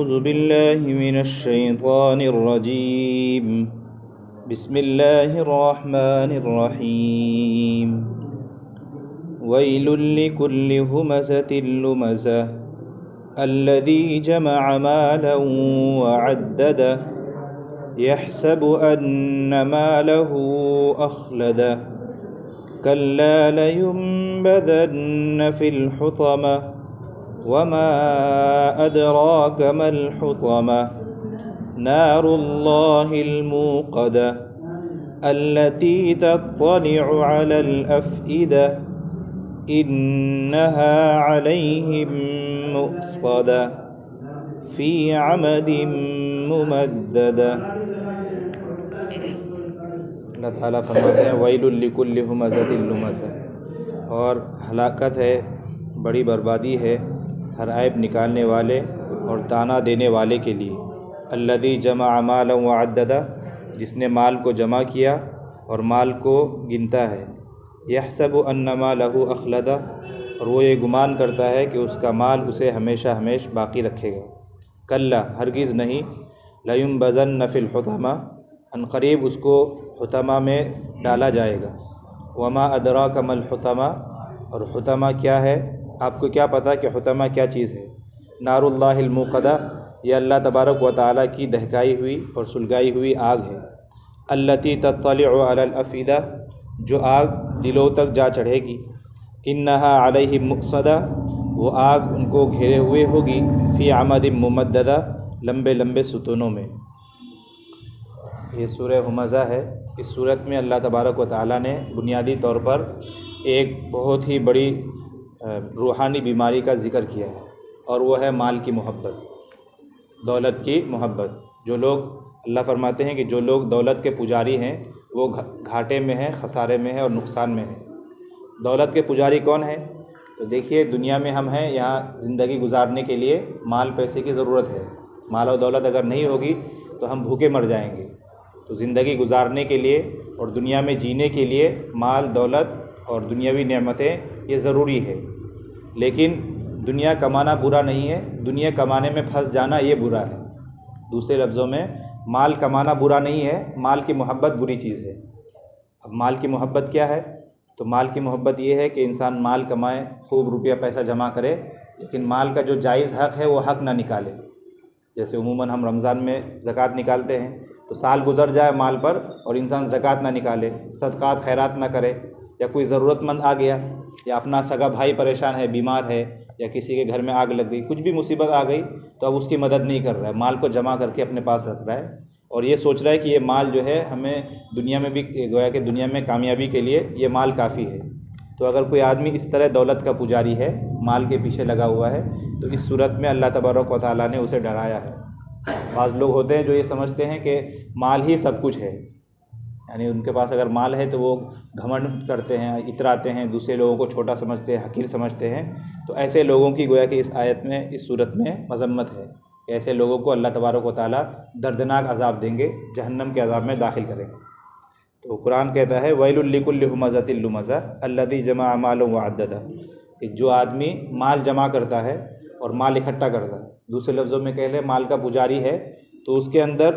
أعوذ بالله من الشيطان الرجيم بسم الله الرحمن الرحيم ويل لكل همزة لمزة الذي جمع مالا وعدده يحسب أن ماله أخلده كلا لينبذن في الحطمة وما أدراك ما الحطمة نار الله الموقدة التي تطلع على الأفئدة إنها عليهم مؤصدة في عمد ممددة۔ اللہ تعالیٰ فرماتے ہیں ویل لکل ہمزۃ لمزہ، اور ہلاکت ہے، بڑی بربادی ہے ہر عیب نکالنے والے اور تانا دینے والے کے لیے۔ الذی جمع مالا وعددہ، جس نے مال کو جمع کیا اور مال کو گنتا ہے۔ یحسب ان مالہ اخلدہ، اور وہ یہ گمان کرتا ہے کہ اس کا مال اسے ہمیشہ ہمیشہ باقی رکھے گا۔ کلا، ہرگز نہیں، لینبذن فی الحطمہ، ان قریب اس کو حطمہ میں ڈالا جائے گا۔ وما ادراک ما الحطمہ، اور حطمہ کیا ہے، آپ کو کیا پتہ کہ حطمہ کیا چیز ہے؟ نار اللہ الموقدہ، یہ اللہ تبارک و تعالیٰ کی دہکائی ہوئی اور سلگائی ہوئی آگ ہے۔ التی تطلع علی الافئدہ، جو آگ دلوں تک جا چڑھے گی۔ انہا علیہم مؤصدہ، وہ آگ ان کو گھیرے ہوئے ہوگی۔ فی عمد ممددہ، لمبے لمبے ستونوں میں۔ یہ سورہ ہمزہ ہے۔ اس صورت میں اللہ تبارک و تعالیٰ نے بنیادی طور پر ایک بہت ہی بڑی روحانی بیماری کا ذکر کیا ہے، اور وہ ہے مال کی محبت، دولت کی محبت۔ جو لوگ، اللہ فرماتے ہیں کہ جو لوگ دولت کے پجاری ہیں وہ گھاٹے میں ہیں، خسارے میں ہیں اور نقصان میں ہیں۔ دولت کے پجاری کون ہیں؟ تو دیکھیے، دنیا میں ہم ہیں، یہاں زندگی گزارنے کے لیے مال پیسے کی ضرورت ہے۔ مال و دولت اگر نہیں ہوگی تو ہم بھوکے مر جائیں گے۔ تو زندگی گزارنے کے لیے اور دنیا میں جینے کے لیے مال، دولت اور دنیاوی نعمتیں یہ ضروری ہے۔ لیکن دنیا کمانا برا نہیں ہے، دنیا کمانے میں پھنس جانا یہ برا ہے۔ دوسرے لفظوں میں، مال کمانا برا نہیں ہے، مال کی محبت بری چیز ہے۔ اب مال کی محبت کیا ہے؟ تو مال کی محبت یہ ہے کہ انسان مال کمائے، خوب روپیہ پیسہ جمع کرے، لیکن مال کا جو جائز حق ہے وہ حق نہ نکالے۔ جیسے عموماً ہم رمضان میں زکوٰۃ نکالتے ہیں، تو سال گزر جائے مال پر اور انسان زکوٰۃ نہ نکالے، صدقات خیرات نہ کرے، یا کوئی ضرورت مند آ گیا، یا اپنا سگا بھائی پریشان ہے، بیمار ہے، یا کسی کے گھر میں آگ لگ گئی، کچھ بھی مصیبت آ گئی، تو اب اس کی مدد نہیں کر رہا ہے، مال کو جمع کر کے اپنے پاس رکھ رہا ہے، اور یہ سوچ رہا ہے کہ یہ مال جو ہے ہمیں دنیا میں بھی، گویا کہ دنیا میں کامیابی کے لیے یہ مال کافی ہے۔ تو اگر کوئی آدمی اس طرح دولت کا پجاری ہے، مال کے پیچھے لگا ہوا ہے، تو اس صورت میں اللہ تبارک و تعالیٰ نے اسے ڈرایا ہے۔ بعض لوگ ہوتے ہیں جو یہ سمجھتے ہیں کہ مال ہی سب کچھ ہے، یعنی ان کے پاس اگر مال ہے تو وہ گھمنڈ کرتے ہیں، اتراتے ہیں، دوسرے لوگوں کو چھوٹا سمجھتے ہیں، حقیر سمجھتے ہیں۔ تو ایسے لوگوں کی گویا کہ اس آیت میں، اس صورت میں مذمت ہے کہ ایسے لوگوں کو اللہ تبارک و تعالیٰ دردناک عذاب دیں گے، جہنم کے عذاب میں داخل کریں گے۔ تو قرآن کہتا ہے ویل لکل ہمزۃ لمزہ الذی جمع مالا وعددہ، کہ جو آدمی مال جمع کرتا ہے اور مال اکٹھا کرتا ہے، دوسرے لفظوں میں کہہ لیں مال کا پجاری ہے، تو اس کے اندر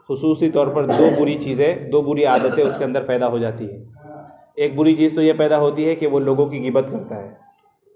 خصوصی طور پر دو بری چیزیں، دو بری عادتیں اس کے اندر پیدا ہو جاتی ہیں۔ ایک بری چیز تو یہ پیدا ہوتی ہے کہ وہ لوگوں کی غیبت کرتا ہے،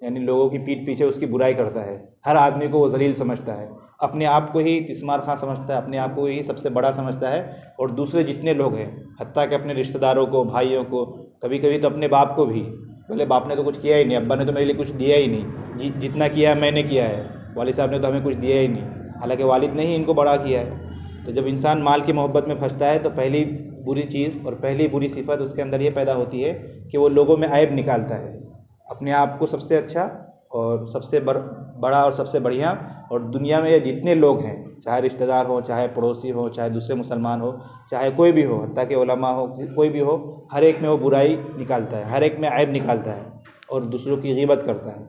یعنی لوگوں کی پیٹھ پیچھے اس کی برائی کرتا ہے، ہر آدمی کو وہ ذلیل سمجھتا ہے، اپنے آپ کو ہی تسمار خاں سمجھتا ہے، اپنے آپ کو ہی سب سے بڑا سمجھتا ہے، اور دوسرے جتنے لوگ ہیں، حتیٰ کہ اپنے رشتہ داروں کو، بھائیوں کو، کبھی کبھی تو اپنے باپ کو بھی، بولے باپ نے تو کچھ کیا ہی نہیں، ابا نے تو میرے لیے کچھ دیا ہی نہیں، جتنا کیا ہے میں نے کیا ہے، والد صاحب نے تو ہمیں کچھ دیا ہی نہیں، حالانکہ والد نے ہی ان کو بڑا کیا ہے۔ تو جب انسان مال کی محبت میں پھنستا ہے تو پہلی بری چیز اور پہلی بری صفت اس کے اندر یہ پیدا ہوتی ہے کہ وہ لوگوں میں عیب نکالتا ہے، اپنے آپ کو سب سے اچھا اور سب سے بڑا اور سب سے بڑھیا، اور دنیا میں یہ جتنے لوگ ہیں، چاہے رشتہ دار ہوں، چاہے پڑوسی ہوں، چاہے دوسرے مسلمان ہو، چاہے کوئی بھی ہو، حتیٰ کہ علماء ہو، کوئی بھی ہو، ہر ایک میں وہ برائی نکالتا ہے، ہر ایک میں عیب نکالتا ہے، اور دوسروں کی غیبت کرتا ہے۔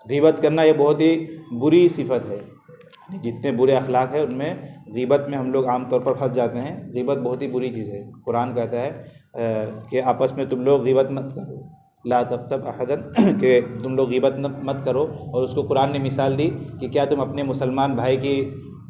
غیبت کرنا یہ بہت ہی بری صفت ہے، جتنے برے اخلاق ہیں ان میں غیبت میں ہم لوگ عام طور پر پھنس جاتے ہیں۔ غیبت بہت ہی بری چیز ہے۔ قرآن کہتا ہے کہ آپس میں تم لوگ غیبت مت کرو، لا تغتب احدا، کہ تم لوگ غیبت مت کرو، اور اس کو قرآن نے مثال دی کہ کیا تم اپنے مسلمان بھائی کی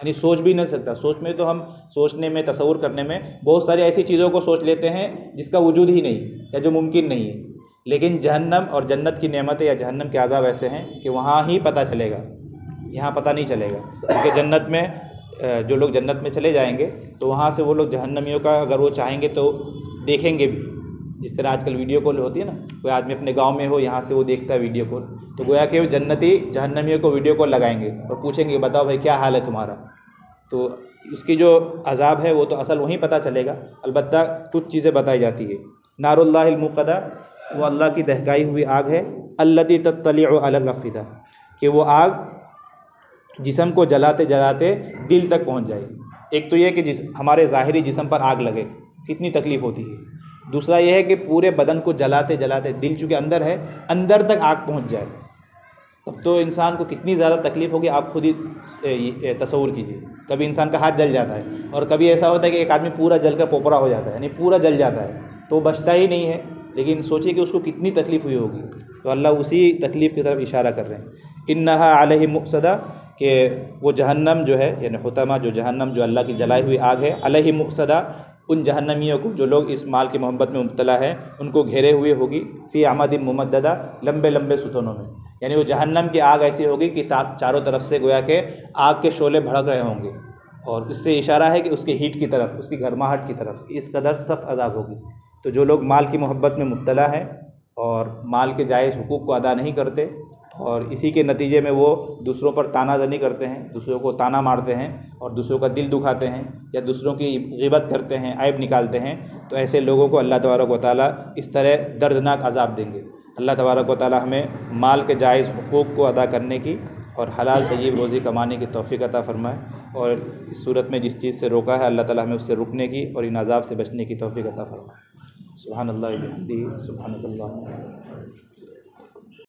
یعنی سوچ بھی نہیں سکتا. سوچ میں تو ہم سوچنے میں تصور کرنے میں بہت ساری ایسی چیزوں کو سوچ لیتے ہیں جس کا وجود ہی نہیں یا جو ممکن نہیں ہے. لیکن جہنم اور جنت کی نعمتیں یا جہنم کے عذاب ایسے ہیں کہ وہاں ہی پتہ چلے گا, یہاں پتہ نہیں چلے گا. کیونکہ جنت میں جو لوگ جنت میں چلے جائیں گے تو وہاں سے وہ لوگ جہنمیوں کا اگر وہ چاہیں گے تو دیکھیں گے بھی. جس طرح آج کل ویڈیو کال ہوتی ہے نا, کوئی آدمی اپنے گاؤں میں ہو, یہاں سے وہ دیکھتا ہے ویڈیو کال, تو گویا کہ وہ جنتی جہنمیوں کو ویڈیو کال لگائیں گے اور پوچھیں گے بتاؤ بھائی کیا حال ہے تمہارا. تو اس کی جو عذاب ہے وہ تو اصل وہیں پتہ چلے گا. البتہ کچھ چیزیں بتائی جاتی ہے. نار اللہ الموقدہ, وہ اللہ کی دہکائی ہوئی آگ ہے. التی تطلع علی الافئدہ, کہ وہ آگ جسم کو جلاتے جلاتے دل تک پہنچ جائے. ایک تو یہ کہ ہمارے ظاہری جسم پر آگ لگے, کتنی تکلیف ہوتی ہے. دوسرا یہ ہے کہ پورے بدن کو جلاتے جلاتے دل چونکہ اندر ہے, اندر تک آگ پہنچ جائے, تب تو انسان کو کتنی زیادہ تکلیف ہوگی آپ خود ہی تصور کیجیے. کبھی انسان کا ہاتھ جل جاتا ہے اور کبھی ایسا ہوتا ہے کہ ایک آدمی پورا جل کر پوپرا ہو جاتا ہے, یعنی پورا جل جاتا ہے تو وہ بچتا ہی نہیں ہے. لیکن سوچیے کہ اس کو کتنی تکلیف ہوئی ہوگی. تو اللہ اسی تکلیف کی طرف اشارہ کر رہے ہیں. انہا علیہ مؤصدہ, کہ وہ جہنم جو ہے یعنی حطمہ جو جہنم جو اللہ کی جلائی ہوئی آگ ہے, علیہ مؤصدہ, ان جہنمیوں کو جو لوگ اس مال کی محبت میں مبتلا ہیں ان کو گھیرے ہوئے ہوگی. فی عمد ممددہ, لمبے لمبے ستونوں میں. یعنی وہ جہنم کی آگ ایسی ہوگی کہ چاروں طرف سے گویا کہ آگ کے شعلے بھڑک رہے ہوں گے, اور اس سے اشارہ ہے کہ اس کے ہیٹ کی طرف, اس کی گرماہٹ کی طرف. اس قدر سخت عذاب ہوگی. تو جو لوگ مال کی محبت میں مبتلا ہیں اور مال کے جائز حقوق کو ادا نہیں کرتے اور اسی کے نتیجے میں وہ دوسروں پر طعنہ زنی کرتے ہیں, دوسروں کو طعنہ مارتے ہیں اور دوسروں کا دل دکھاتے ہیں یا دوسروں کی غیبت کرتے ہیں, عیب نکالتے ہیں, تو ایسے لوگوں کو اللہ تبارک و تعالیٰ اس طرح دردناک عذاب دیں گے. اللہ تبارک و تعالیٰ ہمیں مال کے جائز حقوق کو ادا کرنے کی اور حلال طیب روزی کمانے کی توفیق عطا فرمائے, اور اس صورت میں جس چیز سے روکا ہے اللہ تعالیٰ ہمیں اس سے رکنے کی اور ان عذاب سے بچنے کی توفیق عطا فرمائے. سبحان اللہ و بحمدہ, سبحانک اللہم.